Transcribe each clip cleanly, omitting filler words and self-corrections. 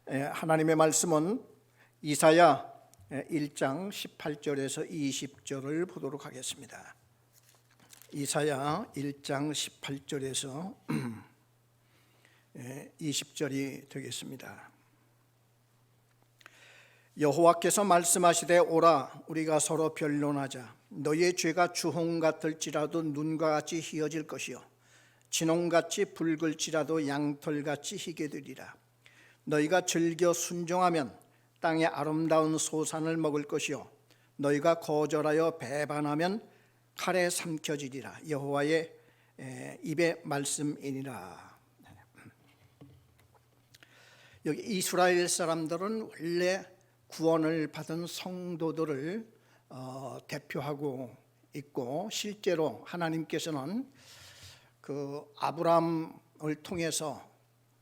하나님의 말씀은 이사야 1장 18절에서 20절을 보도록 하겠습니다. 이사야 1장 18절에서 20절이 되겠습니다. 여호와께서 말씀하시되 오라 우리가 서로 변론하자. 너희의 죄가 주홍 같을지라도 눈과 같이 희어질 것이요 진홍같이 붉을지라도 양털같이 희게 되리라. 너희가 즐겨 순종하면 땅의 아름다운 소산을 먹을 것이요 너희가 거절하여 배반하면 칼에 삼켜지리라. 여호와의 입의 말씀이니라. 여기 이스라엘 사람들은 원래 구원을 받은 성도들을 대표하고 있고, 실제로 하나님께서는 그 아브라함을 통해서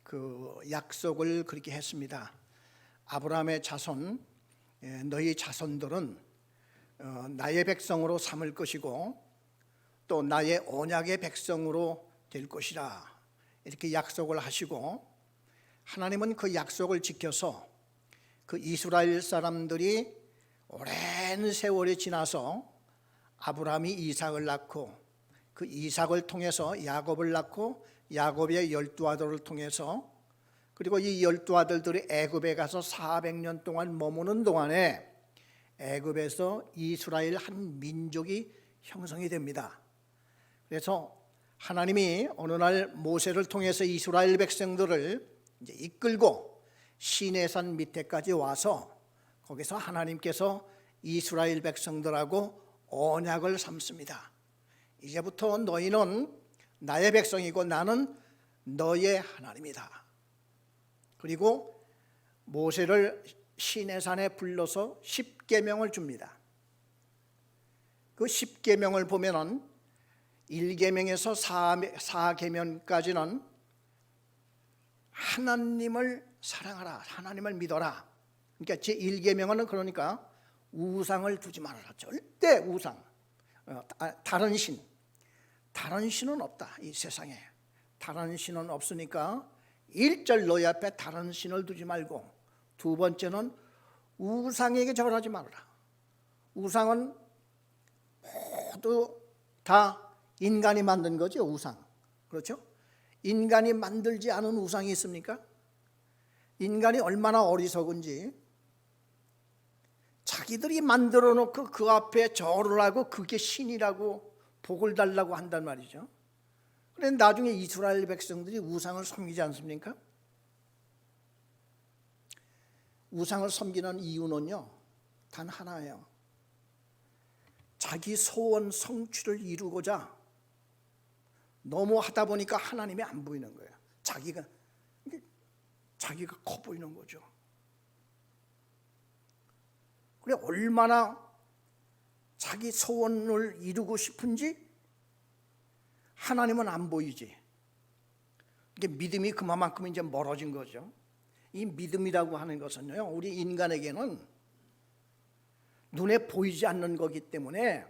그 약속을 그렇게 했습니다. 아브라함의 자손, 너희 자손들은 나의 백성으로 삼을 것이고 또 나의 언약의 백성으로 될 것이라, 이렇게 약속을 하시고, 하나님은 그 약속을 지켜서 그 이스라엘 사람들이 오랜 세월이 지나서 아브라함이 이삭을 낳고 그 이삭을 통해서 야곱을 낳고 야곱의 12아들을 통해서, 그리고 이 12아들들이 애굽에 가서 400년 동안 머무는 동안에 애굽에서 이스라엘 한 민족이 형성이 됩니다. 그래서 하나님이 어느 날 모세를 통해서 이스라엘 백성들을 이제 이끌고 시내산 밑에까지 와서 거기서 하나님께서 이스라엘 백성들하고 언약을 삼습니다. 이제부터 너희는 나의 백성이고 나는 너의 하나님이다. 그리고 모세를 시내산에 불러서 10계명을 줍니다. 그 10계명을 보면은 1계명에서 4계명까지는 하나님을 사랑하라, 하나님을 믿어라. 그러니까 제 1계명은 그러니까 우상을 두지 말아라. 절대 우상, 다른 신은 없다. 이 세상에 다른 신은 없으니까 1절 너희 앞에 다른 신을 두지 말고, 두 번째는 우상에게 절하지 말아라. 우상은 모두 다 인간이 만든 거죠. 우상, 그렇죠? 인간이 만들지 않은 우상이 있습니까? 인간이 얼마나 어리석은지 자기들이 만들어 놓고 그 앞에 절을 하고 그게 신이라고 복을 달라고 한단 말이죠. 그런데 나중에 이스라엘 백성들이 우상을 섬기지 않습니까? 우상을 섬기는 이유는요, 단 하나예요. 자기 소원 성취를 이루고자 너무 하다 보니까 하나님이 안 보이는 거예요. 자기가 커 보이는 거죠. 그래, 얼마나 자기 소원을 이루고 싶은지 하나님은 안 보이지. 이게 믿음이 그만큼 이제 멀어진 거죠. 이 믿음이라고 하는 것은요, 우리 인간에게는 눈에 보이지 않는 거기 때문에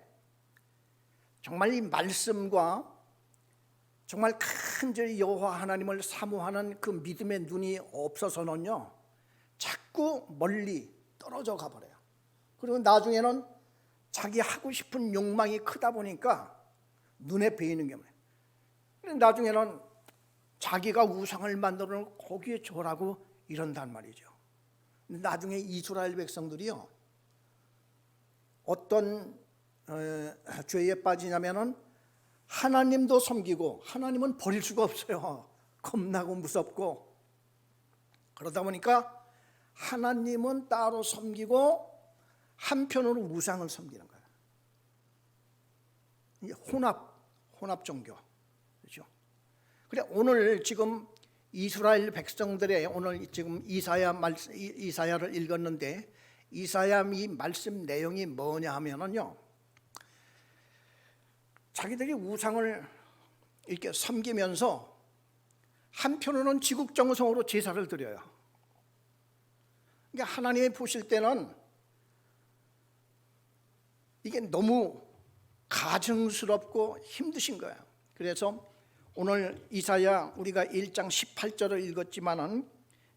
정말 이 말씀과 정말 간절히 여호와 하나님을 사모하는 그 믿음의 눈이 없어서는요, 자꾸 멀리 떨어져 가버려요. 그리고 나중에는 자기 하고 싶은 욕망이 크다 보니까 눈에 베이는 게 뭐예요? 나중에는 자기가 우상을 만들어 놓고 거기에 절하고 이런단 말이죠. 나중에 이스라엘 백성들이요, 어떤 죄에 빠지냐면은 하나님도 섬기고 하나님은 버릴 수가 없어요. 겁나고 무섭고. 그러다 보니까 하나님은 따로 섬기고 한편으로 우상을 섬기는 거예요. 이게 혼합 종교, 그렇죠? 그래, 오늘 지금 이스라엘 백성들의 오늘 지금 이사야를 읽었는데, 이사야 이 말씀 내용이 뭐냐 하면은요, 자기들이 우상을 이렇게 섬기면서 한편으로는 지국정성으로 제사를 드려요. 그러니까 하나님이 보실 때는 이게 너무 가증스럽고 힘드신 거예요. 그래서 오늘 이사야 우리가 1장 18절을 읽었지만은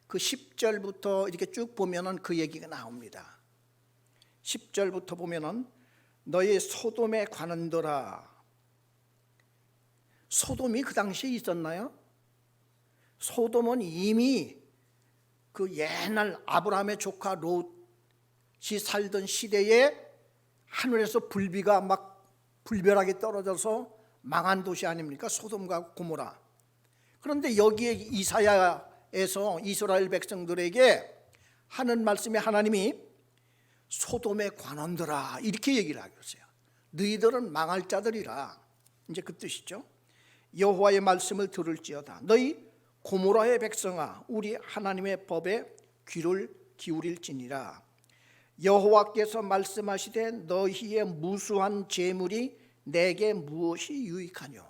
그 10절부터 이렇게 쭉 보면은 그 얘기가 나옵니다. 10절부터 보면은 너희 소돔에 관한더라. 소돔이 그 당시에 있었나요? 소돔은 이미 그 옛날 아브라함의 조카 롯이 살던 시대에 하늘에서 불비가 막 불벼락이 떨어져서 망한 도시 아닙니까? 소돔과 고모라. 그런데 여기에 이사야에서 이스라엘 백성들에게 하는 말씀이 하나님이 소돔에 관한더라 이렇게 얘기를 하고 있어요. 너희들은 망할 자들이라, 이제 그 뜻이죠. 여호와의 말씀을 들을지어다. 너희 고모라의 백성아, 우리 하나님의 법에 귀를 기울일지니라. 여호와께서 말씀하시되 너희의 무수한 재물이 내게 무엇이 유익하뇨?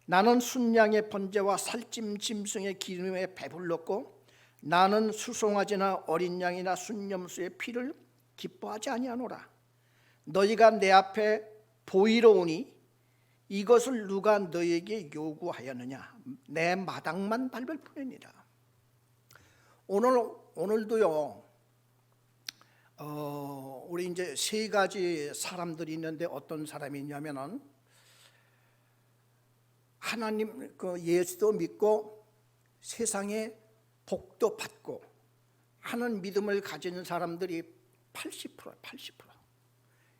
나는 순양의 번제와 살찜 짐승의 기름에 배불렀고 나는 수송아지나 어린 양이나 순염소의 피를 기뻐하지 아니하노라. 너희가 내 앞에 보이러 오니 이것을 누가 너희에게 요구하였느냐? 내 마당만 밟을 뿐이니라. 오늘도요. 우리 이제 세 가지 사람들이 있는데 어떤 사람이 있냐면은 하나님 그 예수도 믿고 세상에 복도 받고 하는 믿음을 가진 사람들이 80%.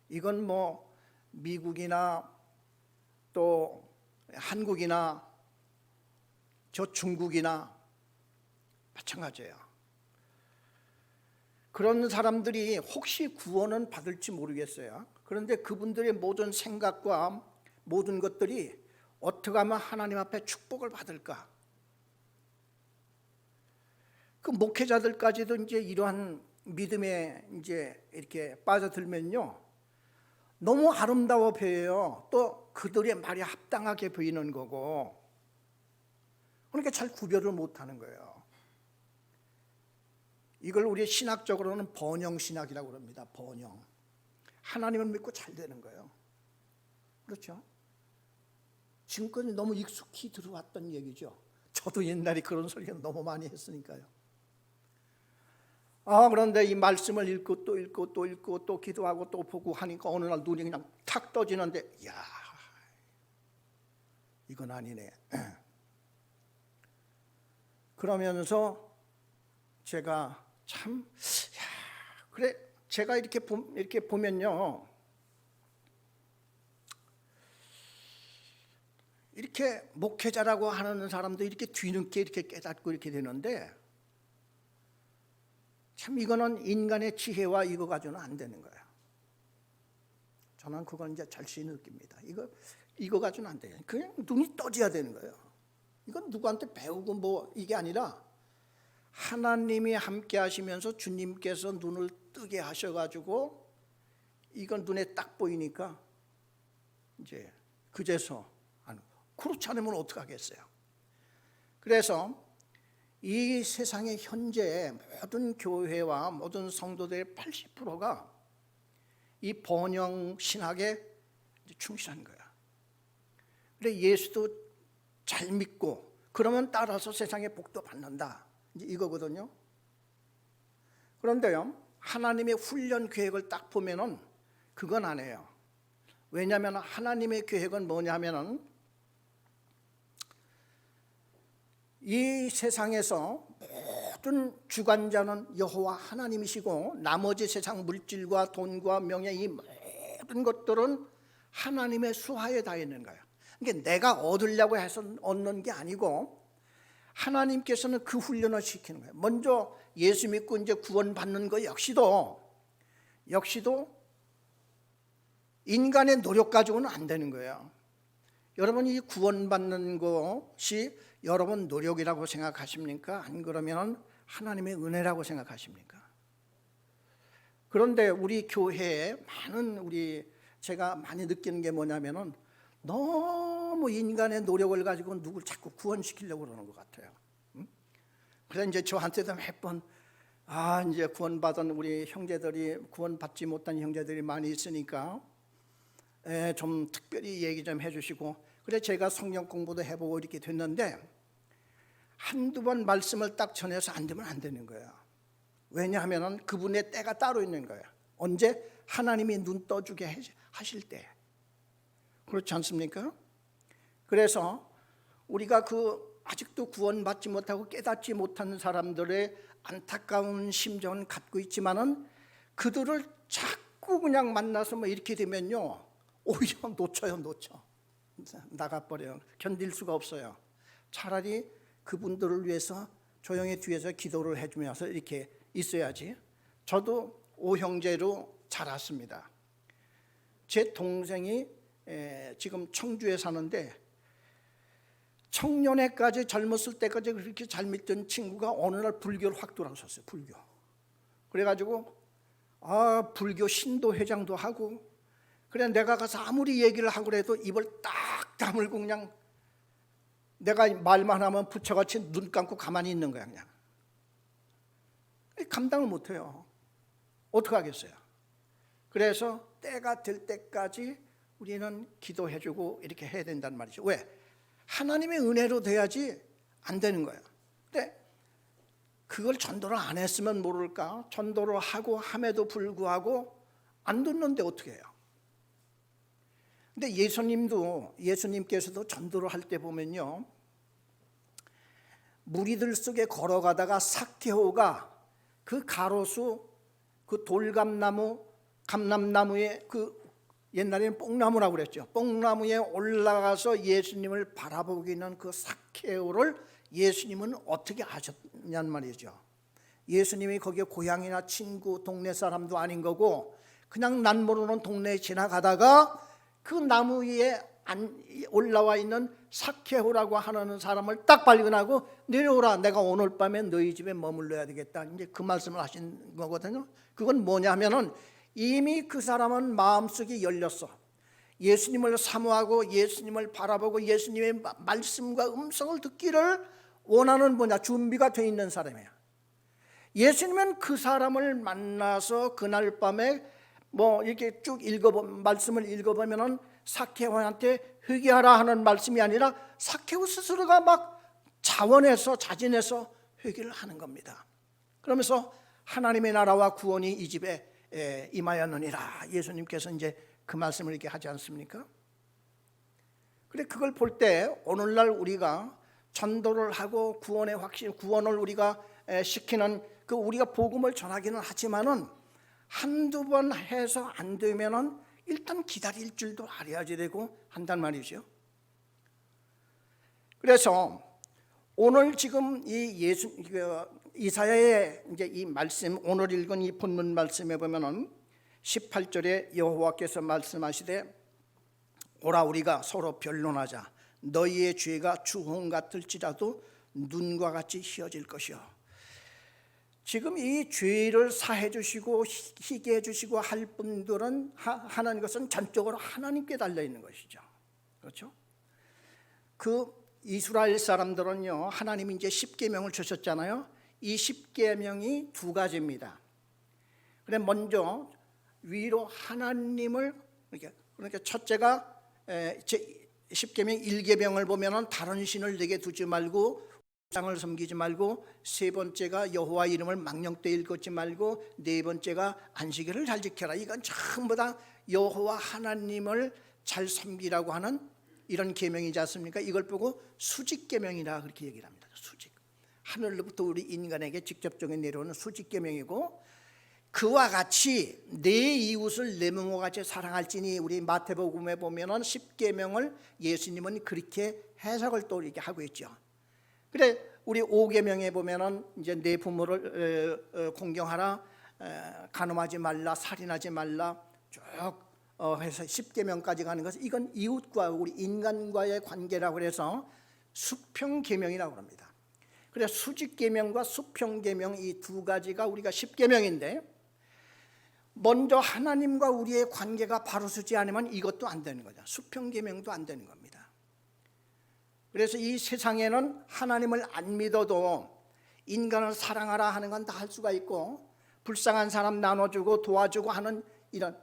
이건 뭐 미국이나 또 한국이나 저 중국이나 마찬가지예요. 그런 사람들이 혹시 구원은 받을지 모르겠어요. 그런데 그분들의 모든 생각과 모든 것들이 어떻게 하면 하나님 앞에 축복을 받을까? 그 목회자들까지도 이제 이러한 믿음에 이제 이렇게 빠져들면요, 너무 아름다워 보여요. 또 그들의 말이 합당하게 보이는 거고, 그러니까 잘 구별을 못하는 거예요. 이걸 우리 신학적으로는 번영신학이라고 합니다. 번영. 하나님을 믿고 잘 되는 거예요. 그렇죠? 지금까지 너무 익숙히 들어왔던 얘기죠. 저도 옛날에 그런 소리가 너무 많이 했으니까요. 그런데 이 말씀을 읽고 또 읽고 또 읽고 또 기도하고 또 보고 하니까 어느 날 눈이 그냥 탁 떠지는데, 야, 이건 아니네. 그러면서 제가 참, 그래, 제가 이렇게 보면요, 이렇게 목회자라고 하는 사람도 이렇게 뒤늦게 이렇게 깨닫고 이렇게 되는데, 참 이거는 인간의 지혜와 이거 가지고는 안 되는 거예요. 저는 그건 이제 절실히 느낍니다. 이거 가지고는 안 돼요. 그냥 눈이 떠져야 되는 거예요. 이건 누구한테 배우고 뭐 이게 아니라 하나님이 함께 하시면서 주님께서 눈을 뜨게 하셔가지고 이건 눈에 딱 보이니까 이제 그제서 그렇지 않으면 어떡하겠어요. 그래서 이 세상의 현재 모든 교회와 모든 성도들의 80%가 이 번영 신학에 충실한 거야. 그래 예수도 잘 믿고 그러면 따라서 세상의 복도 받는다. 이제 이거거든요. 그런데요, 하나님의 훈련 계획을 딱 보면은 그건 안 해요. 왜냐하면 하나님의 계획은 뭐냐면은 이 세상에서 모든 주관자는 여호와 하나님이시고 나머지 세상 물질과 돈과 명예 이 모든 것들은 하나님의 수하에 다 있는 거예요. 그러니까 내가 얻으려고 해서 얻는 게 아니고 하나님께서는 그 훈련을 시키는 거예요. 먼저 예수 믿고 이제 구원받는 거 역시도 인간의 노력 가지고는 안 되는 거예요. 여러분 이 구원받는 것이 여러분 노력이라고 생각하십니까? 안 그러면 하나님의 은혜라고 생각하십니까? 그런데 우리 교회에 제가 많이 느끼는 게 뭐냐면은 너무 인간의 노력을 가지고 누굴 자꾸 구원시키려고 그러는 것 같아요. 그래서 이제 저한테도 몇 번 이제 구원받은 우리 형제들이 구원받지 못한 형제들이 많이 있으니까 좀 특별히 얘기 좀 해주시고, 그래 제가 성경 공부도 해보고 이렇게 됐는데 한두 번 말씀을 딱 전해서 안 되면 안 되는 거예요. 왜냐하면 그분의 때가 따로 있는 거예요. 언제? 하나님이 눈 떠주게 하실 때. 그렇지 않습니까? 그래서 우리가 아직도 구원받지 못하고 깨닫지 못하는 사람들의 안타까운 심정은 갖고 있지만은 그들을 자꾸 그냥 만나서 뭐 이렇게 되면요, 오히려 놓쳐 나가버려요. 견딜 수가 없어요. 차라리 그분들을 위해서 조용히 뒤에서 기도를 해주면서 이렇게 있어야지. 저도 오형제로 자랐습니다. 제 동생이 지금 청주에 사는데 청년회까지 젊었을 때까지 그렇게 잘 믿던 친구가 어느 날 불교를 확 돌아섰어요. 불교. 그래가지고 불교 신도 회장도 하고, 그래 내가 가서 아무리 얘기를 하고 그래도 입을 딱 다물고 그냥 내가 말만 하면 부처같이 눈 감고 가만히 있는 거야. 그냥 감당을 못해요. 어떡하겠어요. 그래서 때가 될 때까지 우리는 기도해주고 이렇게 해야 된단 말이죠. 왜? 하나님의 은혜로 돼야지 안 되는 거예요. 근데 그걸 전도를 안 했으면 모를까? 전도를 하고 함에도 불구하고 안 듣는데 어떻게 해요? 근데 예수님께서도 전도를 할 때 보면요, 무리들 속에 걸어가다가 삭개오가 그 가로수, 그 감람나무에 옛날에는 뽕나무라고 그랬죠. 뽕나무에 올라가서 예수님을 바라보고 있는 그 삭개오를 예수님은 어떻게 아셨냔 말이죠. 예수님이 거기에 고향이나 친구, 동네 사람도 아닌 거고 그냥 난 모르는 동네에 지나가다가 그 나무 위에 올라와 있는 삭개오라고 하는 사람을 딱 발견하고 내려오라, 내가 오늘 밤에 너희 집에 머물러야 되겠다, 이제 그 말씀을 하신 거거든요. 그건 뭐냐면은 이미 그 사람은 마음속이 열렸어. 예수님을 사모하고 예수님을 바라보고 예수님의 말씀과 음성을 듣기를 원하는 준비가 돼 있는 사람이야. 예수님은 그 사람을 만나서 그날 밤에 이렇게 쭉 말씀을 읽어보면은 삭개오한테 회개하라 하는 말씀이 아니라 삭개오 스스로가 막 자진해서 회개를 하는 겁니다. 그러면서 하나님의 나라와 구원이 이 집에 임하였느니라, 예수님께서 이제 그 말씀을 이렇게 하지 않습니까? 그래, 그걸 볼 때 오늘날 우리가 전도를 하고 구원의 확신, 구원을 우리가 시키는 우리가 복음을 전하기는 하지만은 한두 번 해서 안 되면은 일단 기다릴 줄도 알아야지 되고 한단 말이죠. 그래서 오늘 지금 이사야의 이제 이 말씀, 오늘 읽은 이 본문 말씀에 보면은 18절에 여호와께서 말씀하시되 오라 우리가 서로 변론하자. 너희의 죄가 주홍 같을지라도 눈과 같이 희어질 것이요. 지금 이 죄를 사해 주시고 희게 해 주시고 할 분들은 하는 것은 전적으로 하나님께 달려 있는 것이죠. 그렇죠? 그 이스라엘 사람들은요, 하나님이 이제 10계명을 주셨잖아요. 이 10계명이 두 가지입니다. 그래, 먼저 위로 하나님을, 그러니까 첫째가 10계명 1계명을 보면은 다른 신을 내게 두지 말고 우상을 섬기지 말고, 세 번째가 여호와 이름을 망령되이 읽지 말고, 네 번째가 안식일을 잘 지켜라. 이건 전부 다 여호와 하나님을 잘 섬기라고 하는 이런 계명이지 않습니까? 이걸 보고 수직계명이라 그렇게 얘기를 합니다. 수직, 하늘로부터 우리 인간에게 직접적인 내려오는 수직계명이고, 그와 같이 내 이웃을 내 몸과 같이 사랑할지니, 우리 마태복음에 보면은 10계명을 예수님은 그렇게 해석을 또 이렇게 하고 있죠. 그래, 우리 5계명에 보면은 이제 내 부모를 공경하라, 간음하지 말라, 살인하지 말라 쭉 해서 10계명까지 가는 것은 이건 이웃과 우리 인간과의 관계라고 해서 수평계명이라고 합니다. 그래, 수직계명과 수평계명 이 두 가지가 우리가 10계명인데, 먼저 하나님과 우리의 관계가 바로 서지 않으면 이것도 안 되는 거죠. 수평계명도 안 되는 겁니다. 그래서 이 세상에는 하나님을 안 믿어도 인간을 사랑하라 하는 건 다 할 수가 있고, 불쌍한 사람 나눠주고 도와주고 하는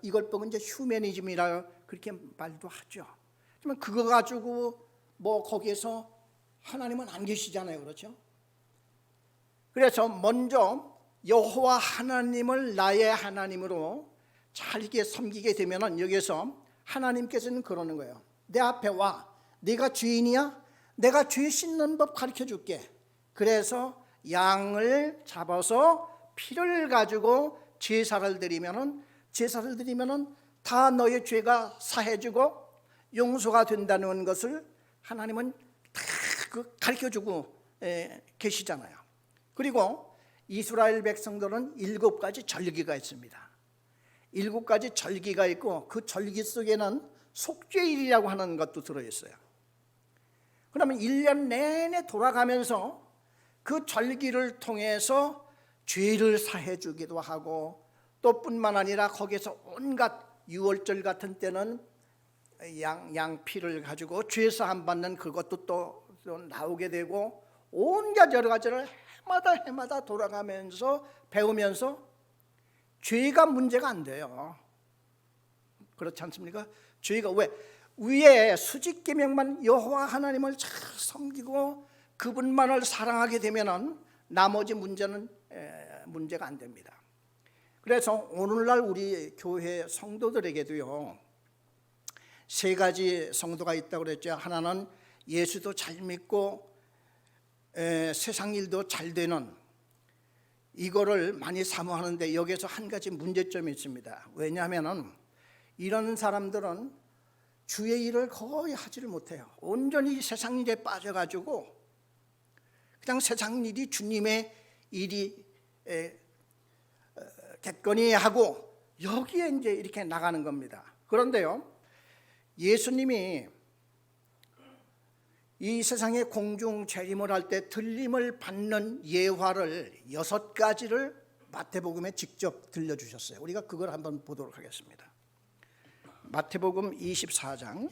이걸 보고 이제 휴머니즘이라 그렇게 말도 하죠. 하지만 그거 가지고 거기에서 하나님은 안 계시잖아요. 그렇죠? 그래서 먼저 여호와 하나님을 나의 하나님으로 잘게 섬기게 되면은 여기서 하나님께서는 그러는 거예요. 내 앞에 와. 네가 죄인이야? 내가 죄 씻는 법 가르쳐 줄게. 그래서 양을 잡아서 피를 가지고 제사를 드리면은 다 너의 죄가 사해지고 용서가 된다는 것을 하나님은 다 가르쳐 주고 계시잖아요. 그리고 이스라엘 백성들은 7가지 절기가 있습니다. 7가지 절기가 있고 그 절기 속에는 속죄일이라고 하는 것도 들어있어요. 그러면 1년 내내 돌아가면서 그 절기를 통해서 죄를 사해 주기도 하고, 또 뿐만 아니라 거기서 온갖 유월절 같은 때는 양피를 가지고 죄사함 받는 그것도 또 나오게 되고, 온갖 여러 가지를 해마다 돌아가면서 배우면서 죄가 문제가 안 돼요. 그렇지 않습니까? 죄가 왜? 위에 수직계명만 여호와 하나님을 잘 섬기고 그분만을 사랑하게 되면은 나머지 문제는 문제가 안 됩니다. 그래서 오늘날 우리 교회 성도들에게도요, 3가지 성도가 있다고 그랬죠. 하나는 예수도 잘 믿고 세상 일도 잘 되는, 이거를 많이 사모하는데 여기서 한 가지 문제점이 있습니다. 왜냐하면 이런 사람들은 주의 일을 거의 하지를 못해요. 온전히 세상 일에 빠져가지고 그냥 세상 일이 주님의 일이 겠거니 하고 여기에 이제 이렇게 나가는 겁니다. 그런데요, 예수님이 이 세상에 공중 재림을 할 때 들림을 받는 예화를 6가지를 마태복음에 직접 들려주셨어요. 우리가 그걸 한번 보도록 하겠습니다. 마태복음 24장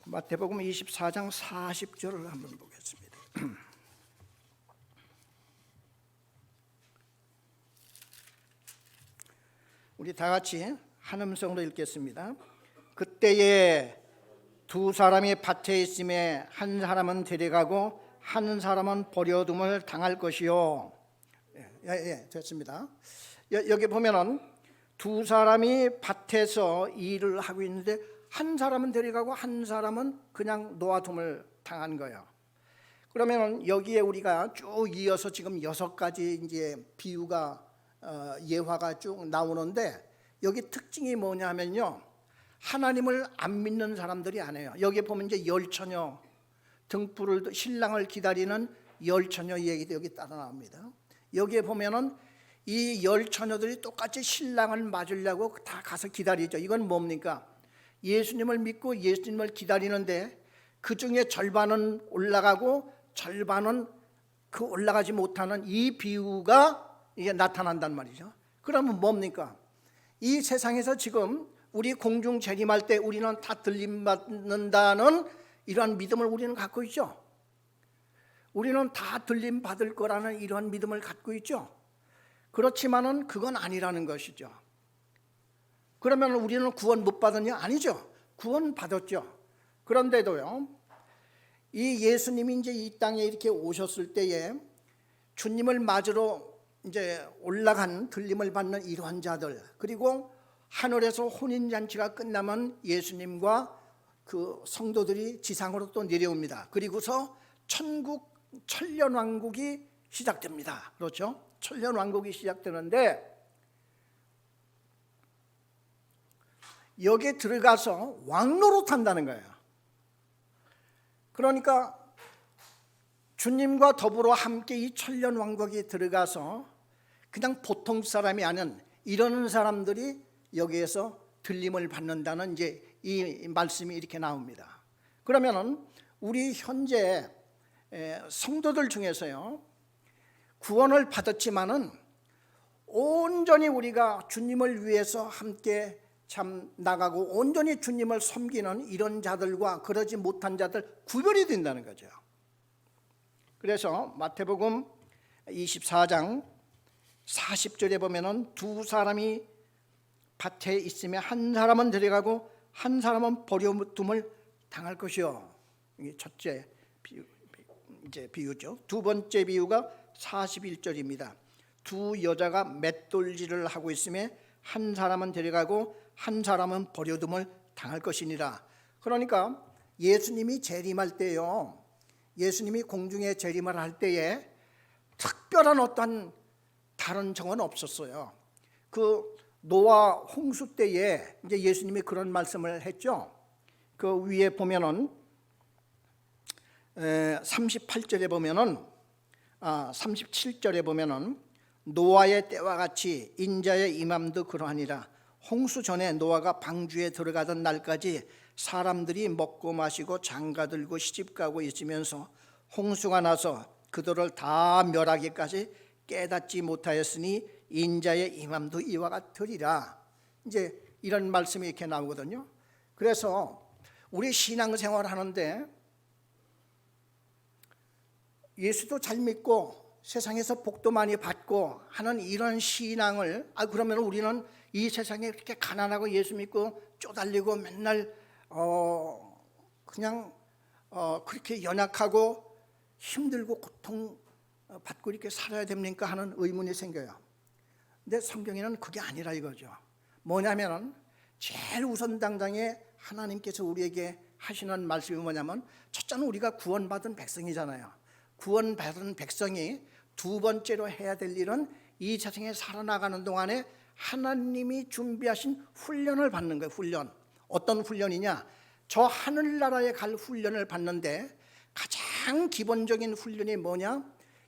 마태복음 24장 40절을 한번 보겠습니다. 우리 다 같이 한 음성으로 읽겠습니다. 그때에 2 사람이 밭에 있음에 한 사람은 데려가고 한 사람은 버려둠을 당할 것이요. 됐습니다. 여기 보면은 2 사람이 밭에서 일을 하고 있는데 한 사람은 데려가고 한 사람은 그냥 놓아둠을 당한 거예요. 그러면 여기에 우리가 쭉 이어서 지금 6가지 이제 비유가 예화가 쭉 나오는데, 여기 특징이 뭐냐면요, 하나님을 안 믿는 사람들이 아니에요. 여기 보면 이제 열처녀, 등불을 신랑을 기다리는 열처녀 얘기도 여기 따라 나옵니다. 여기에 보면은 이 열처녀들이 똑같이 신랑을 맞으려고 다 가서 기다리죠. 이건 뭡니까? 예수님을 믿고 예수님을 기다리는데 그 중에 절반은 올라가고 절반은 그 올라가지 못하는 이 비유가 이게 나타난단 말이죠. 그러면 뭡니까? 이 세상에서 지금 우리 공중 재림할 때 우리는 다 들림받는다는 이러한 믿음을 우리는 갖고 있죠. 우리는 다 들림받을 거라는 이러한 믿음을 갖고 있죠. 그렇지만은 그건 아니라는 것이죠. 그러면 우리는 구원 못 받았냐? 아니죠. 구원 받았죠. 그런데도요, 이 예수님이 이제 이 땅에 이렇게 오셨을 때에 주님을 맞으러 이제 올라간 들림을 받는 이러한 자들, 그리고 하늘에서 혼인잔치가 끝나면 예수님과 그 성도들이 지상으로 또 내려옵니다. 그리고서 천국 천년왕국이 시작됩니다. 그렇죠? 천년왕국이 시작되는데 여기에 들어가서 왕노릇한다는 거예요. 그러니까 주님과 더불어 함께 이 천년왕국에 들어가서 그냥 보통 사람이 아닌 이러는 사람들이 여기에서 들림을 받는다는 이제 이 말씀이 이렇게 나옵니다. 그러면은 우리 현재 성도들 중에서요, 구원을 받았지만은 온전히 우리가 주님을 위해서 함께 참 나가고 온전히 주님을 섬기는 이런 자들과 그러지 못한 자들 구별이 된다는 거죠. 그래서 마태복음 24장 40절에 보면은 2 사람이 밭에 있으며 한 사람은 데려가고 한 사람은 버려둠을 당할 것이요. 이게 첫째 비유죠. 두 번째 비유가 41절입니다. 두 여자가 맷돌질을 하고 있으며 한 사람은 데려가고 한 사람은 버려둠을 당할 것이니라. 그러니까 예수님이 재림할 때요, 예수님이 공중에 재림을 할 때에 특별한 어떤 다른 정은 없었어요. 그 노아 홍수 때에 이제 예수님이 그런 말씀을 했죠. 그 위에 보면은 38절에 보면은 37절에 보면은 노아의 때와 같이 인자의 임함도 그러하니라. 홍수 전에 노아가 방주에 들어가던 날까지 사람들이 먹고 마시고 장가들고 시집가고 있으면서 홍수가 나서 그들을 다 멸하기까지 깨닫지 못하였으니 인자의 임함도 이와 같으리라. 이제 이런 말씀이 이렇게 나오거든요. 그래서 우리 신앙생활 하는데 예수도 잘 믿고 세상에서 복도 많이 받고 하는 이런 신앙을, 그러면 우리는 이 세상에 그렇게 가난하고 예수 믿고 쪼달리고 맨날 그냥 그렇게 연약하고 힘들고 고통 받고 이렇게 살아야 됩니까 하는 의문이 생겨요. 근데 성경에는 그게 아니라 이거죠. 뭐냐면은 제일 우선당장에 하나님께서 우리에게 하시는 말씀이 뭐냐면, 첫째는 우리가 구원받은 백성이잖아요. 구원받은 백성이 두 번째로 해야 될 일은 이 세상에 살아나가는 동안에 하나님이 준비하신 훈련을 받는 거예요. 훈련. 어떤 훈련이냐? 저 하늘나라에 갈 훈련을 받는데 가장 기본적인 훈련이 뭐냐?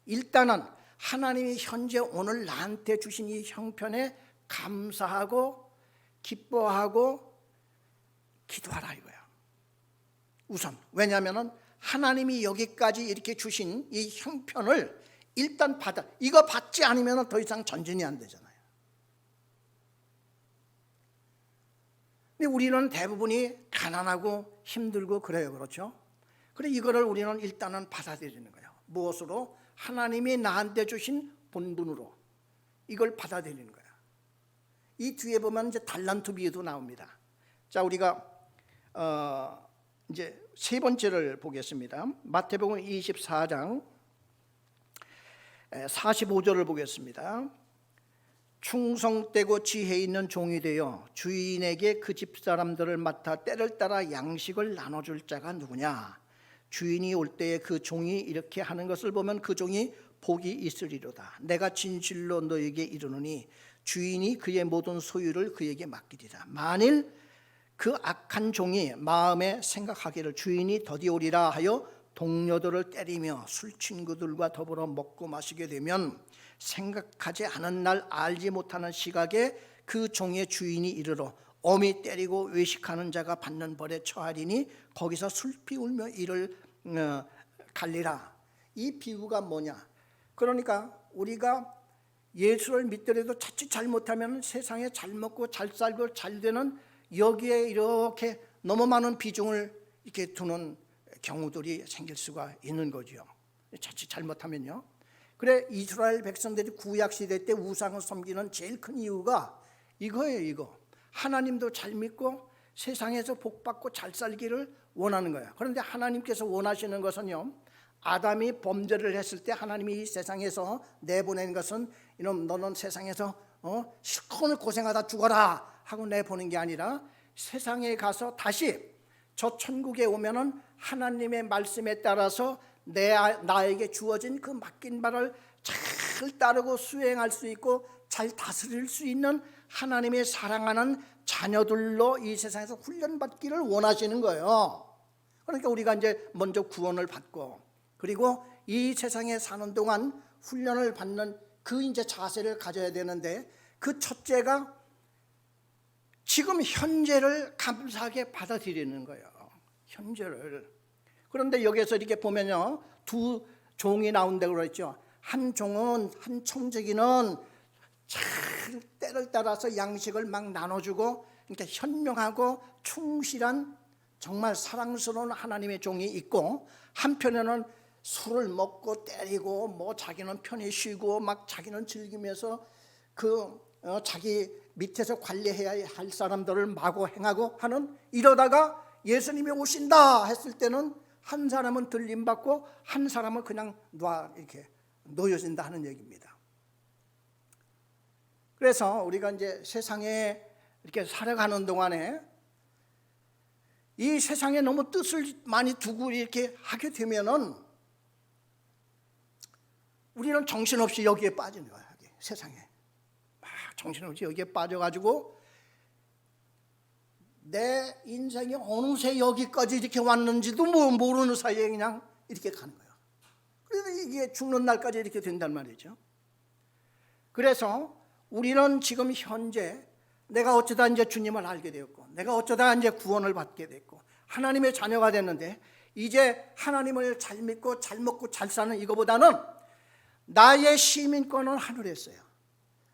일단은 하나님이 현재 오늘 나한테 주신 이 형편에 감사하고 기뻐하고 기도하라 이거야. 우선. 왜냐하면 하나님이 여기까지 이렇게 주신 이 형편을 일단 받아. 이거 받지 않으면 더 이상 전진이 안 되잖아요. 근데 우리는 대부분이 가난하고 힘들고 그래요. 그렇죠? 그래 이거를 우리는 일단은 받아들이는 거예요. 무엇으로? 하나님이 나한테 주신 본분으로 이걸 받아들이는 거예요. 이 뒤에 보면 이제 달란트 비유도 나옵니다. 자, 우리가 이제 세 번째를 보겠습니다. 마태복음 24장 45절을 보겠습니다. 충성되고 지혜 있는 종이 되어 주인에게 그 집 사람들을 맡아 때를 따라 양식을 나눠줄 자가 누구냐? 주인이 올 때에 그 종이 이렇게 하는 것을 보면 그 종이 복이 있으리로다. 내가 진실로 너에게 이르노니 주인이 그의 모든 소유를 그에게 맡기리라. 만일 그 악한 종이 마음에 생각하기를 주인이 더디오리라 하여 동료들을 때리며 술 친구들과 더불어 먹고 마시게 되면 생각하지 않은 날 알지 못하는 시각에 그 종의 주인이 이르러 엄히 때리고 외식하는 자가 받는 벌에 처하리니 거기서 슬피 울며 이를 갈리라. 이 비유가 뭐냐? 그러니까 우리가 예수를 믿더라도 자칫 잘못하면 세상에 잘 먹고 잘 살고 잘 되는 여기에 이렇게 너무 많은 비중을 이렇게 두는 경우들이 생길 수가 있는 거죠. 자칫 잘못하면요. 그래 이스라엘 백성들이 구약 시대 때 우상을 섬기는 제일 큰 이유가 이거예요. 이거 하나님도 잘 믿고 세상에서 복받고 잘 살기를 원하는 거예요. 그런데 하나님께서 원하시는 것은요, 아담이 범죄를 했을 때 하나님이 이 세상에서 내보낸 것은 이놈 너는 세상에서 실컷 고생하다 죽어라 하고 내보낸 게 아니라 세상에 가서 다시 저 천국에 오면은 하나님의 말씀에 따라서 나에게 주어진 그 맡긴 바를 잘 따르고 수행할 수 있고 잘 다스릴 수 있는 하나님의 사랑하는 자녀들로 이 세상에서 훈련받기를 원하시는 거예요. 그러니까 우리가 이제 먼저 구원을 받고 그리고 이 세상에 사는 동안 훈련을 받는 그 이제 자세를 가져야 되는데 그 첫째가 지금 현재를 감사하게 받아들이는 거예요. 현재를. 그런데 여기서 이렇게 보면요, 두 종이 나온다고 그랬죠. 한 종은 한 청지기는 잘 때를 따라서 양식을 막 나눠주고 그러니까 현명하고 충실한 정말 사랑스러운 하나님의 종이 있고 한편에는 술을 먹고 때리고 뭐 자기는 편히 쉬고 막 자기는 즐기면서 그 자기 밑에서 관리해야 할 사람들을 마구 행하고 하는, 이러다가 예수님이 오신다 했을 때는 한 사람은 들림받고 한 사람은 그냥 이렇게 놓여진다 하는 얘기입니다. 그래서 우리가 이제 세상에 이렇게 살아가는 동안에 이 세상에 너무 뜻을 많이 두고 이렇게 하게 되면은 우리는 정신없이 여기에 빠지는 거야. 세상에 막 정신없이 여기에 빠져가지고 내 인생이 어느새 여기까지 이렇게 왔는지도 모르는 사이에 그냥 이렇게 가는 거예요. 그래서 이게 죽는 날까지 이렇게 된단 말이죠. 그래서 우리는 지금 현재 내가 어쩌다 이제 주님을 알게 되었고, 내가 어쩌다 이제 구원을 받게 됐고, 하나님의 자녀가 됐는데, 이제 하나님을 잘 믿고 잘 먹고 잘 사는 이거보다는 나의 시민권은 하늘에 있어요.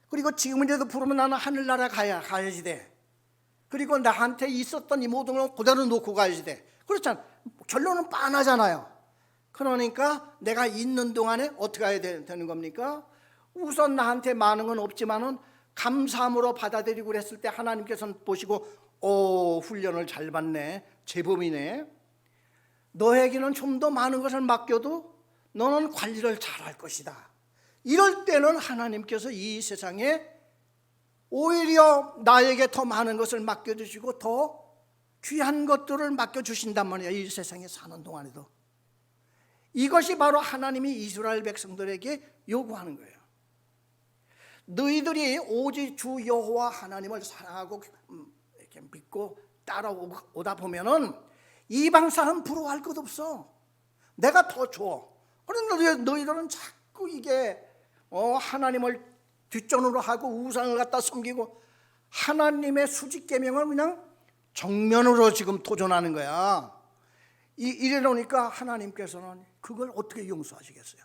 그리고 지금이라도 부르면 나는 하늘나라 가야지 돼. 그리고 나한테 있었던 이 모든 걸 그대로 놓고 가야지 돼. 그렇잖아. 결론은 빤하잖아요. 그러니까 내가 있는 동안에 어떻게 해야 되는 겁니까? 우선 나한테 많은 건 없지만은 감사함으로 받아들이고 그랬을 때 하나님께서는 보시고, 훈련을 잘 받네, 제법이네, 너에게는 좀 더 많은 것을 맡겨도 너는 관리를 잘할 것이다. 이럴 때는 하나님께서 이 세상에 오히려 나에게 더 많은 것을 맡겨주시고 더 귀한 것들을 맡겨주신단 말이야. 이 세상에 사는 동안에도. 이것이 바로 하나님이 이스라엘 백성들에게 요구하는 거예요. 너희들이 오직 주 여호와 하나님을 사랑하고 이렇게 믿고 따라오다 보면은 이방 사람 부러워할 것 없어. 내가 더 줘. 그런데 너희들은 자꾸 이게 하나님을 뒷전으로 하고 우상을 갖다 섬기고 하나님의 수직 계명을 그냥 정면으로 지금 도전하는 거야. 이러니까 하나님께서는 그걸 어떻게 용서하시겠어요?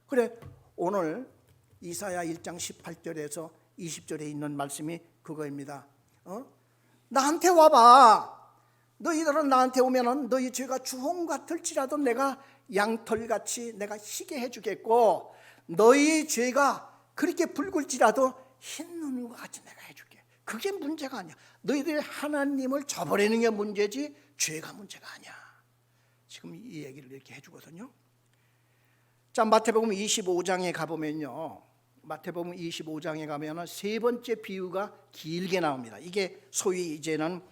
그래, 오늘 이사야 1장 18절에서 20절에 있는 말씀이 그거입니다. 나한테 와봐. 너희들은 나한테 오면은 너희 죄가 주홍 같을지라도 내가 양털같이 내가 희게 해주겠고, 너희 죄가 그렇게 붉을지라도 흰 눈과 같이 내가 해줄게. 그게 문제가 아니야. 너희들이 하나님을 저버리는 게 문제지 죄가 문제가 아니야. 지금 이 얘기를 이렇게 해주거든요. 자, 마태복음 25장에 가보면요, 마태복음 25장에 가면은 세 번째 비유가 길게 나옵니다. 이게 소위 이제는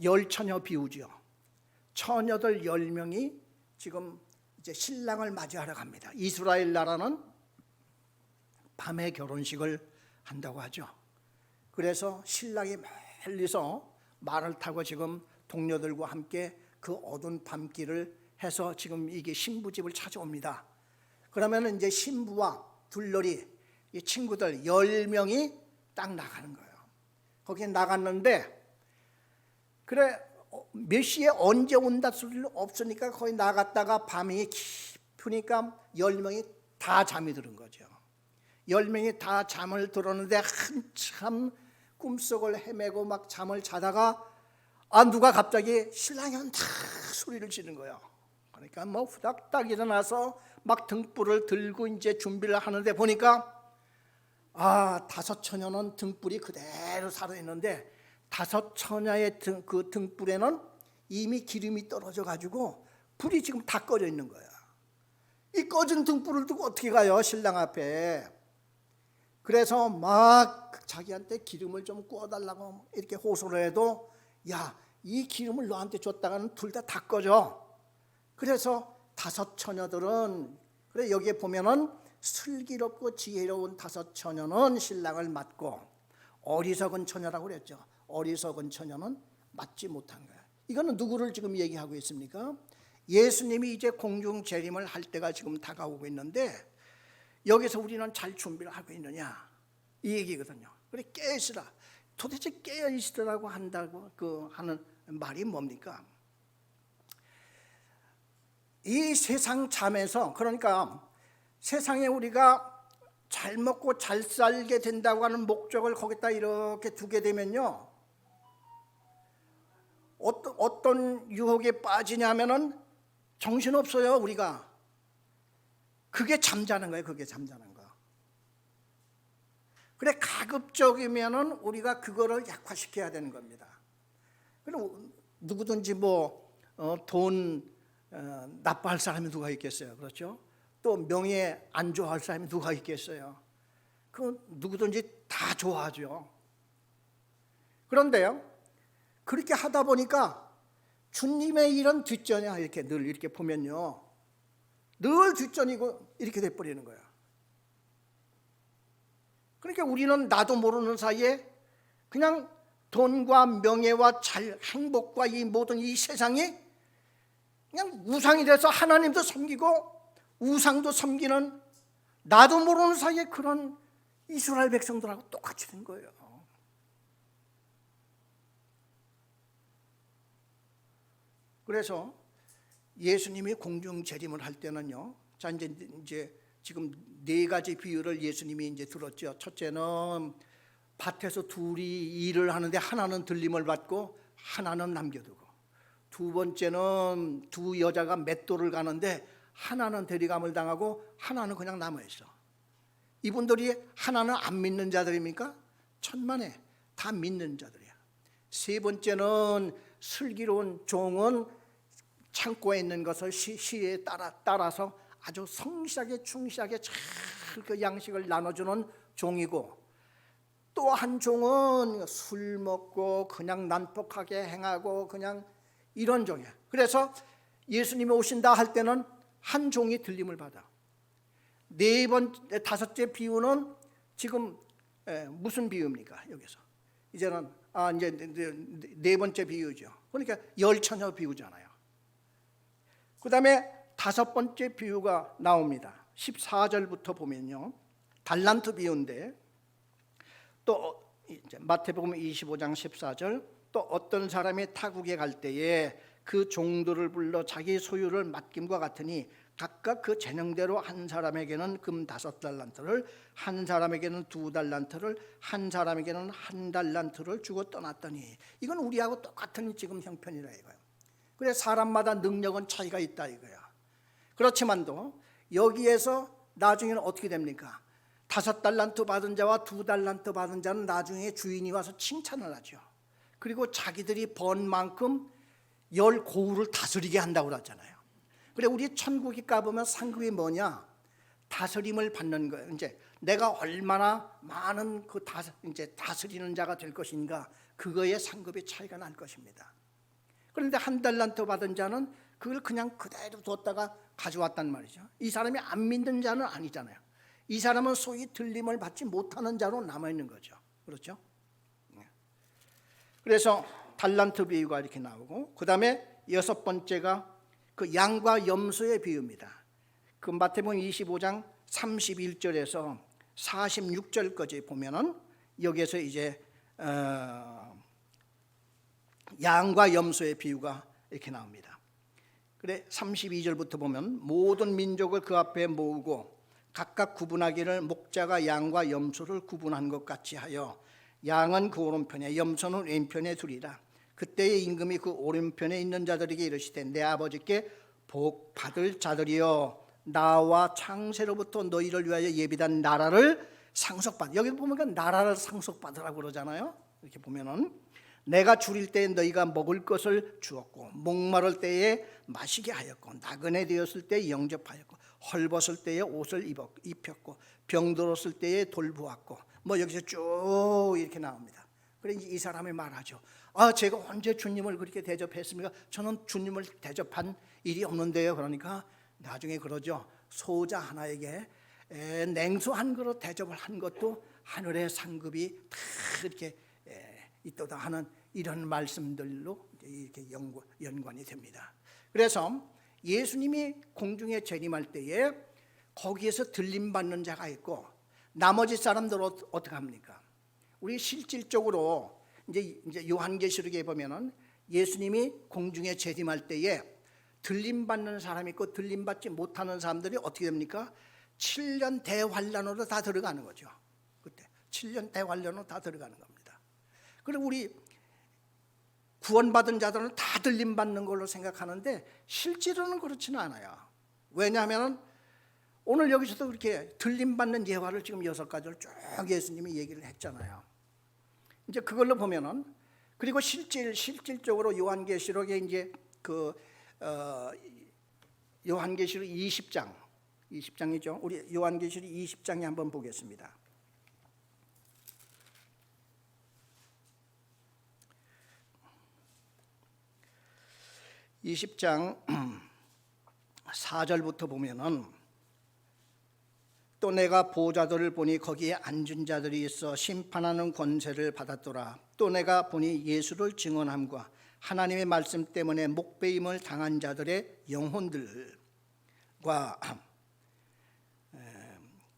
열 처녀 비유죠. 처녀들 10명이 지금 이제 신랑을 맞이하러 갑니다. 이스라엘 나라는 밤에 결혼식을 한다고 하죠. 그래서 신랑이 멀리서 말을 타고 지금 동료들과 함께 그 어두운 밤길을 해서 지금 이게 신부집을 찾아옵니다. 그러면 이제 신부와 둘러리 이 친구들 10명이 딱 나가는 거예요. 거기에 나갔는데, 그래 몇 시에 언제 온다 소리는 없으니까 거기 나갔다가 밤이 깊으니까 10명이 다 잠이 드는 거죠. 10명이 다 잠을 들었는데 한참 꿈속을 헤매고 막 잠을 자다가 누가 갑자기 신랑이 온다 소리를 지는 거예요. 그러니까 뭐 후닥닥 일어나서 막 등불을 들고 이제 준비를 하는데 보니까 다섯 처녀는 등불이 그대로 살아있는데 다섯 처녀의 그 등불에는 이미 기름이 떨어져 가지고 불이 지금 다 꺼져 있는 거야. 이 꺼진 등불을 두고 어떻게 가요, 신랑 앞에. 그래서 막 자기한테 기름을 좀 구워달라고 이렇게 호소를 해도, 야, 이 기름을 너한테 줬다가는 둘 다 꺼져. 그래서 다섯 처녀들은, 그래 여기에 보면은 슬기롭고 지혜로운 다섯 처녀는 신랑을 맞고 어리석은 처녀라고 그랬죠. 어리석은 처녀는 맞지 못한 거야. 이거는 누구를 지금 얘기하고 있습니까? 예수님이 이제 공중 재림을 할 때가 지금 다가오고 있는데, 여기서 우리는 잘 준비를 하고 있느냐 이 얘기거든요. 그래, 깨있으라. 도대체 깨어 있으라고 한다고 하는 말이 뭡니까? 이 세상 잠에서, 그러니까 세상에 우리가 잘 먹고 잘 살게 된다고 하는 목적을 거기다 이렇게 두게 되면요, 어떤 유혹에 빠지냐면은 정신없어요, 우리가. 그게 잠자는 거예요. 그게 잠자는 거. 그래 가급적이면은 우리가 그거를 약화시켜야 되는 겁니다. 그럼 누구든지 돈 나빠할 사람이 누가 있겠어요, 그렇죠? 또 명예 안 좋아할 사람이 누가 있겠어요? 그 누구든지 다 좋아하죠. 그런데요, 그렇게 하다 보니까 주님의 일은 뒷전이야. 이렇게 늘 이렇게 보면요, 늘 뒷전이고 이렇게 돼버리는 거야. 그러니까 우리는 나도 모르는 사이에 그냥 돈과 명예와 행복과 이 모든 이 세상이 그냥 우상이 돼서 하나님도 섬기고 우상도 섬기는, 나도 모르는 사이에 그런 이스라엘 백성들하고 똑같이 된 거예요. 그래서 예수님이 공중 재림을 할 때는요, 자 이제 지금 네 가지 비유를 예수님이 이제 들었죠. 첫째는 밭에서 둘이 일을 하는데 하나는 들림을 받고 하나는 남겨두고, 두 번째는 두 여자가 맷돌을 가는데 하나는 대리감을 당하고 하나는 그냥 남아있어. 이분들이 하나는 안 믿는 자들입니까? 천만에 다 믿는 자들이야. 세 번째는 슬기로운 종은 창고에 있는 것을 시에 따라서 아주 성실하게 충실하게 잘 그 양식을 나눠주는 종이고, 또 한 종은 술 먹고 그냥 난폭하게 행하고 그냥 이런 종이야. 그래서 예수님이 오신다 할 때는 한 종이 들림을 받아. 다섯째 비유는 지금 무슨 비유입니까? 여기서 이제는 이제 네 번째 비유죠. 그러니까 열처녀 비유잖아요. 그 다음에 다섯 번째 비유가 나옵니다. 14절부터 보면요, 달란트 비유인데, 또 이제 마태복음 25장 14절, 또 어떤 사람이 타국에 갈 때에 그 종들을 불러 자기 소유를 맡김과 같으니 각각 그 재능대로 한 사람에게는 금 5달란트를, 한 사람에게는 2달란트를, 한 사람에게는 1달란트를 주고 떠났더니, 이건 우리하고 똑같은 지금 형편이라 이거예요. 그래 사람마다 능력은 차이가 있다 이거야. 그렇지만도 여기에서 나중에는 어떻게 됩니까? 5달란트 받은 자와 2달란트 받은 자는 나중에 주인이 와서 칭찬을 하죠. 그리고 자기들이 번 만큼 열 고울을 다스리게 한다고 그러잖아요. 그래 우리 천국에 가보면 상급이 뭐냐? 다스림을 받는 거예요. 이제 내가 얼마나 많은 이제 다스리는 자가 될 것인가, 그거에 상급의 차이가 날 것입니다. 그런데 1달란트 받은 자는 그걸 그냥 그대로 뒀다가 가져왔단 말이죠. 이 사람이 안 믿는 자는 아니잖아요. 이 사람은 소위 들림을 받지 못하는 자로 남아있는 거죠. 그렇죠? 그래서 달란트 비유가 이렇게 나오고, 그 다음에 여섯 번째가 그 양과 염소의 비유입니다. 그 마태복음 25장 31절에서 46절까지 보면은 여기에서 이제 양과 염소의 비유가 이렇게 나옵니다. 그래 32절부터 보면, 모든 민족을 그 앞에 모으고 각각 구분하기를 목자가 양과 염소를 구분한 것 같이 하여, 양은 그 오른편에 염소는 왼편에 두리라. 그때의 임금이 그 오른편에 있는 자들에게 이르시되, 내 아버지께 복 받을 자들이여, 나와 창세로부터 너희를 위하여 예비한 나라를 상속받. 여기 보면 나라를 상속받으라고 그러잖아요. 이렇게 보면은, 내가 줄일 때에 너희가 먹을 것을 주었고, 목마를 때에 마시게 하였고, 나그네 되었을 때에 영접하였고, 헐벗을 때에 옷을 입혔고, 병들었을 때에 돌보았고, 여기서 쭉 이렇게 나옵니다. 그래 이 사람이 말하죠. 제가 언제 주님을 그렇게 대접했습니까? 저는 주님을 대접한 일이 없는데요. 그러니까 나중에 그러죠. 소자 하나에게 냉수 한 그릇 대접을 한 것도 하늘의 상급이 다 이렇게 있도다 하는 이런 말씀들로 이렇게 연관이 됩니다. 그래서 예수님이 공중에 재림할 때에 거기에서 들림받는 자가 있고, 나머지 사람들은 어떻게 합니까? 우리 실질적으로 이제 요한계시록에 보면은 예수님이 공중에 재림할 때에 들림받는 사람이 있고 들림받지 못하는 사람들이 어떻게 됩니까? 7년 대환란으로 다 들어가는 거죠. 그때 7년 대환란으로 다 들어가는 겁니다. 그리고 우리 구원받은 자들은 다 들림받는 걸로 생각하는데 실제로는 그렇지는 않아요. 왜냐하면 오늘 여기서도 그렇게 들림받는 예화를 지금 6가지를 쭉 예수님이 얘기를 했잖아요. 이제 그걸로 보면은, 그리고 실질적으로 요한계시록에 이제 요한계시록 20장이죠. 우리 요한계시록 20장에 한번 보겠습니다. 20장 4절부터 보면은, 또 내가 보좌들을 보니 거기에 앉은 자들이 있어 심판하는 권세를 받았더라. 또 내가 보니 예수를 증언함과 하나님의 말씀 때문에 목배임을 당한 자들의 영혼들과,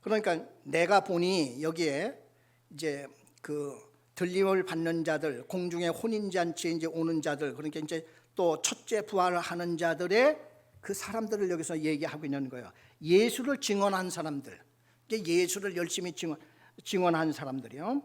그러니까 내가 보니 여기에 이제 그 들림을 받는 자들, 공중의 혼인잔치에 이제 오는 자들, 그러니까 이제 또 첫째 부활을 하는 자들의 그 사람들을 여기서 얘기하고 있는 거예요. 예수를 증언한 사람들, 예수를 열심히 증언한 사람들이요.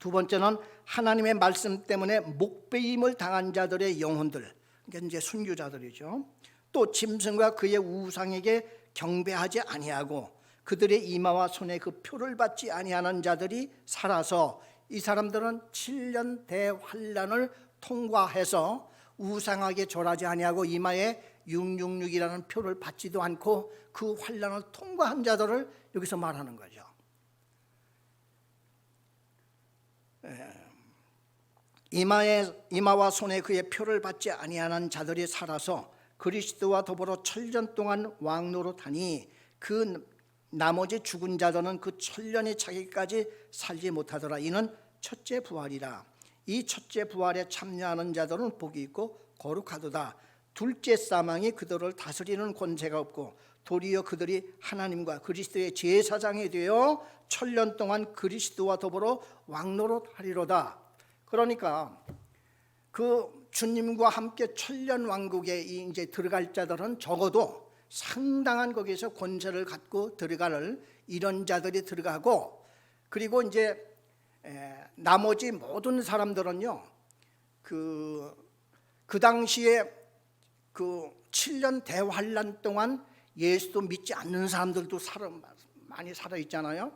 두 번째는 하나님의 말씀 때문에 목배임을 당한 자들의 영혼들, 그러니까 이제 순교자들이죠. 또 짐승과 그의 우상에게 경배하지 아니하고 그들의 이마와 손에 그 표를 받지 아니하는 자들이 살아서, 이 사람들은 7년 대환란을 통과해서 우상에게 절하지 아니하고 이마에 666이라는 표를 받지도 않고 그 환란을 통과한 자들을 여기서 말하는 거죠. 이마와 손에 그의 표를 받지 아니하는 자들이 살아서 그리스도와 더불어 7년 동안 왕노릇하니 그 나머지 죽은 자들은 그 7년이 차기까지 살지 못하더라. 이는 첫째 부활이라. 이 첫째 부활에 참여하는 자들은 복이 있고 거룩하도다. 둘째 사망이 그들을 다스리는 권세가 없고 도리어 그들이 하나님과 그리스도의 제사장이 되어 7년 동안 그리스도와 더불어 왕노릇하리로다. 그러니까 그 주님과 함께 7년 왕국에 이제 들어갈 자들은 적어도 상당한 거기서 권세를 갖고 들어갈 이런 자들이 들어가고, 그리고 이제 나머지 모든 사람들은요, 그 당시에 그 7년 대환란 동안 예수도 믿지 않는 사람들도 많이 살아 있잖아요.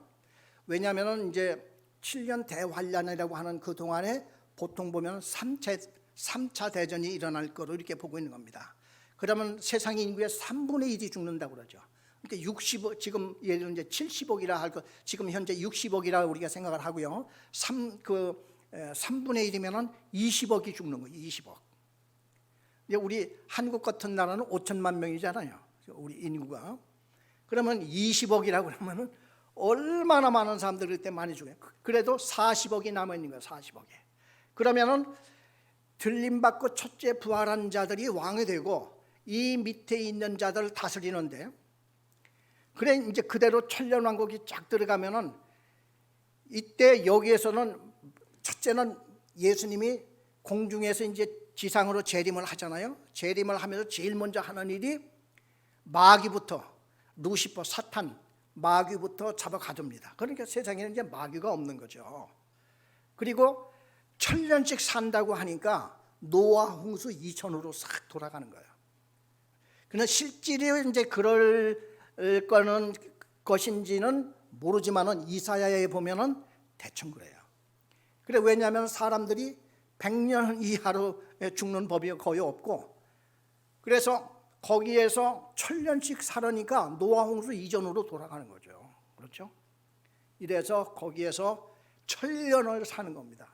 왜냐하면 이제 7년 대환란이라고 하는 그 동안에 보통 보면 3차 대전이 일어날 거로 이렇게 보고 있는 겁니다. 그러면 세상 인구의 3분의 1이 죽는다고 그러죠. 그러니까 60억, 지금 예를 들면 이제 70억이라 할 거, 지금 현재 60억이라 우리가 생각을 하고요. 3분의 1이면은 20억이 죽는 거예요. 20억. 이제 우리 한국 같은 나라는 5천만 명이잖아요. 우리 인구가. 그러면 20억이라고 그러면은 얼마나 많은 사람들이 그때 많이 죽어요. 그래도 40억이 남아 있는 거예요. 40억에. 그러면은 들림받고 첫째 부활한 자들이 왕이 되고 이 밑에 있는 자들을 다스리는데, 그래 이제 그대로 천년 왕국이 쫙 들어가면은 이때 여기에서는 첫째는 예수님이 공중에서 이제 지상으로 재림을 하잖아요. 재림을 하면서 제일 먼저 하는 일이 마귀부터, 루시퍼, 사탄, 마귀부터 잡아 가둡니다. 그러니까 세상에는 이제 마귀가 없는 거죠. 그리고 1000년씩 산다고 하니까 노아 홍수 2000으로 싹 돌아가는 거예요. 그러나 실제로 이제 그럴 거는 것인지는 모르지만은 이사야에 보면은 대충 그래요. 그래, 왜냐하면 사람들이 100년 이하로 죽는 법이 거의 없고, 그래서 거기에서 1000년씩 살으니까 노아 홍수 이전으로 돌아가는 거죠. 그렇죠? 이래서 거기에서 1000년을 사는 겁니다.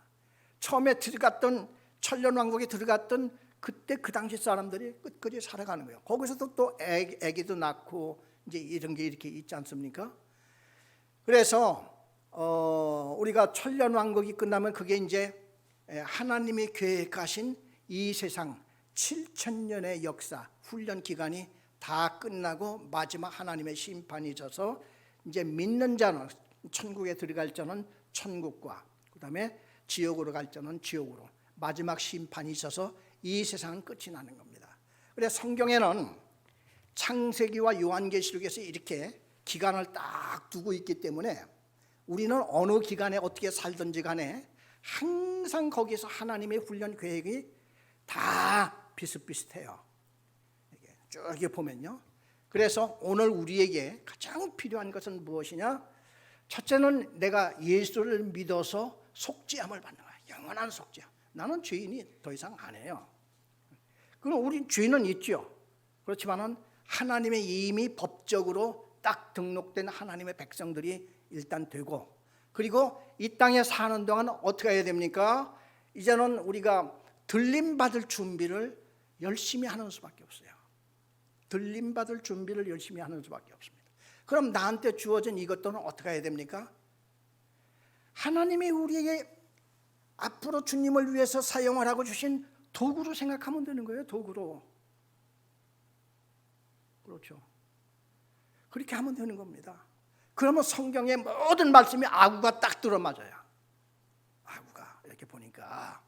처음에 들어갔던 1000년 왕국에 들어갔던 그때 그 당시 사람들이 끝까지 살아가는 거예요. 거기서도 또 애기도 낳고 이제 이런 게 이렇게 있지 않습니까? 그래서 우리가 1000년 왕국이 끝나면 그게 이제 하나님이 계획하신 이 세상 7000년의 역사, 훈련 기간이 다 끝나고 마지막 하나님의 심판이 져서 이제 믿는 자는 천국에 들어갈 자는 천국과 그다음에 지옥으로 갈 자는 지옥으로 마지막 심판이 있어서 이 세상은 끝이 나는 겁니다. 그래서 성경에는 창세기와 요한계시록에서 이렇게 기간을 딱 두고 있기 때문에 우리는 어느 기간에 어떻게 살든지 간에 항상 거기서 하나님의 훈련 계획이 다 비슷비슷해요. 쭉 보면요. 그래서 오늘 우리에게 가장 필요한 것은 무엇이냐? 첫째는 내가 예수를 믿어서 속죄함을 받는 거야. 영원한 속죄함. 나는 죄인이 더 이상 안 해요. 그럼 우리 죄는 있죠. 그렇지만은 하나님의 이미 법적으로 딱 등록된 하나님의 백성들이 일단 되고, 그리고 이 땅에 사는 동안 어떻게 해야 됩니까? 이제는 우리가 들림받을 준비를 열심히 하는 수밖에 없어요. 들림받을 준비를 열심히 하는 수밖에 없습니다. 그럼 나한테 주어진 이것들은 어떻게 해야 됩니까? 하나님이 우리에게 앞으로 주님을 위해서 사용하라고 주신 도구로 생각하면 되는 거예요. 도구로. 그렇죠. 그렇게 하면 되는 겁니다. 그러면 성경의 모든 말씀이 아구가 딱 들어맞아요. 아구가 이렇게 보니까.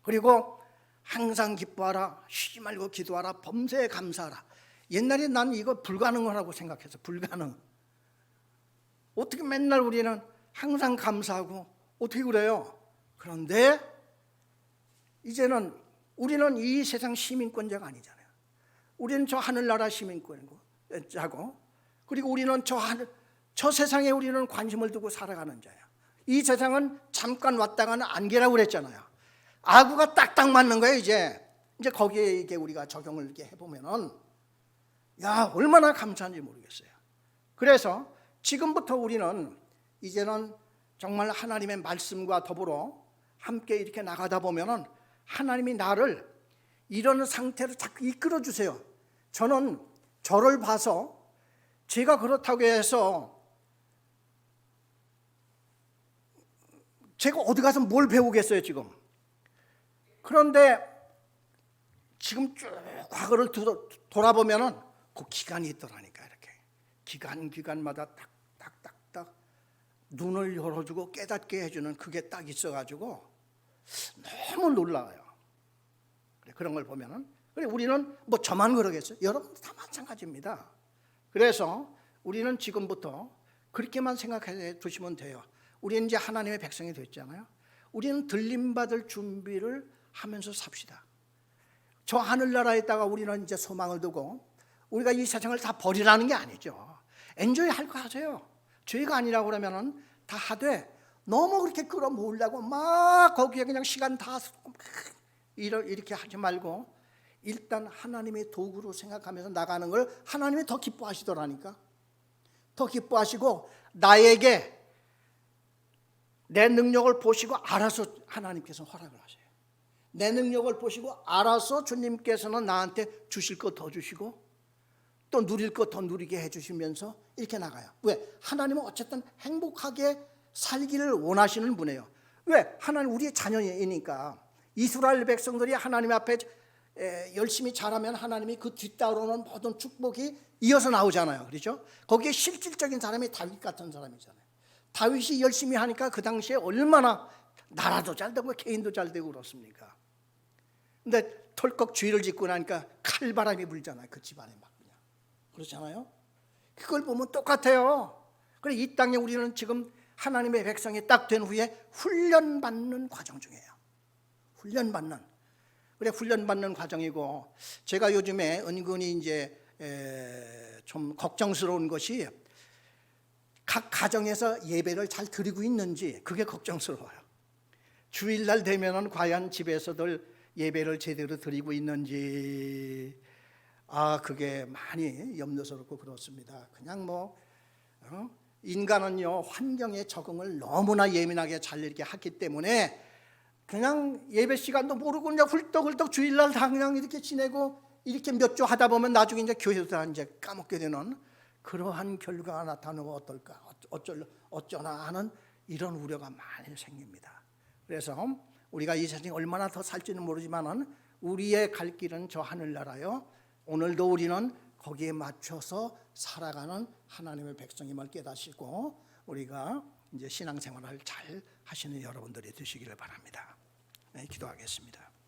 그리고 항상 기뻐하라, 쉬지 말고 기도하라, 범사에 감사하라. 옛날에 난 이거 불가능하라고 생각해서 불가능. 어떻게 맨날 우리는 항상 감사하고 어떻게 그래요? 그런데 이제는 우리는 이 세상 시민권자가 아니잖아요. 우리는 저 하늘나라 시민권자고, 그리고 우리는 저 세상에 우리는 관심을 두고 살아가는 자예요. 이 세상은 잠깐 왔다가는 안개라고 그랬잖아요. 아구가 딱딱 맞는 거예요. 이제 거기에 이게 우리가 적용을 이렇게 해보면은 야, 얼마나 감사한지 모르겠어요. 그래서 지금부터 우리는 이제는 정말 하나님의 말씀과 더불어 함께 이렇게 나가다 보면은 하나님이 나를 이런 상태로 자꾸 이끌어 주세요. 저는 저를 봐서 제가 그렇다고 해서 제가 어디 가서 뭘 배우겠어요 지금. 그런데 지금 쭉 과거를 돌아보면은 그 기간이 있더라니까. 이렇게 기간마다 딱딱딱딱 눈을 열어주고 깨닫게 해주는 그게 딱 있어가지고 너무 놀라워요. 그런 걸 보면은, 그래 우리는 뭐 저만 그러겠어요? 여러분도 다 마찬가지입니다. 그래서 우리는 지금부터 그렇게만 생각해 두시면 돼요. 우리는 이제 하나님의 백성이 됐잖아요. 우리는 들림받을 준비를 하면서 삽시다. 저 하늘나라에다가 우리는 이제 소망을 두고 우리가 이 세상을 다 버리라는 게 아니죠. 엔조이 할 거 하세요. 죄가 아니라고 그러면은 다 하되, 너무 그렇게 끌어모으려고 막 거기에 그냥 시간 다 쓰고 이렇게 하지 말고 일단 하나님의 도구로 생각하면서 나가는 걸 하나님이 더 기뻐하시더라니까. 더 기뻐하시고 나에게 내 능력을 보시고 알아서 하나님께서 허락을 하세요. 내 능력을 보시고 알아서 주님께서는 나한테 주실 것 더 주시고 또 누릴 것 더 누리게 해주시면서 이렇게 나가요. 왜? 하나님은 어쨌든 행복하게 살기를 원하시는 분이에요. 왜? 하나님 우리의 자녀이니까. 이스라엘 백성들이 하나님 앞에 열심히 잘하면 하나님이 그 뒤따르는 모든 축복이 이어서 나오잖아요. 그렇죠? 거기에 실질적인 사람이 다윗 같은 사람이잖아요. 다윗이 열심히 하니까 그 당시에 얼마나 나라도 잘 되고 개인도 잘 되고 그렇습니까? 근데 털컥 죄를 짓고 나니까 칼바람이 불잖아요. 그 집안에 막 그냥. 그렇잖아요? 그걸 보면 똑같아요. 그래 이 땅에 우리는 지금 하나님의 백성이 딱 된 후에 훈련받는 과정 중이에요. 훈련받는 과정이고, 제가 요즘에 은근히 이제 좀 걱정스러운 것이 각 가정에서 예배를 잘 드리고 있는지 그게 걱정스러워요. 주일날 되면은 과연 집에서들 예배를 제대로 드리고 있는지 그게 많이 염려스럽고 그렇습니다. 그냥 인간은요 환경에 적응을 너무나 예민하게 잘 이렇게 하기 때문에 그냥 예배 시간도 모르고 그냥 훌떡훌떡 주일날 다 그냥 이렇게 지내고 이렇게 몇 주 하다 보면 나중에 이제 교회도 다 이제 까먹게 되는 그러한 결과가 나타나면 어떨까, 어쩌나 하는 이런 우려가 많이 생깁니다. 그래서 우리가 이 세상에 얼마나 더 살지는 모르지만은 우리의 갈 길은 저 하늘나라요. 오늘도 우리는 거기에 맞춰서 살아가는 하나님의 백성임을 깨닫고 우리가 이제 신앙생활을 잘 하시는 여러분들이 되시기를 바랍니다. 네, 기도하겠습니다.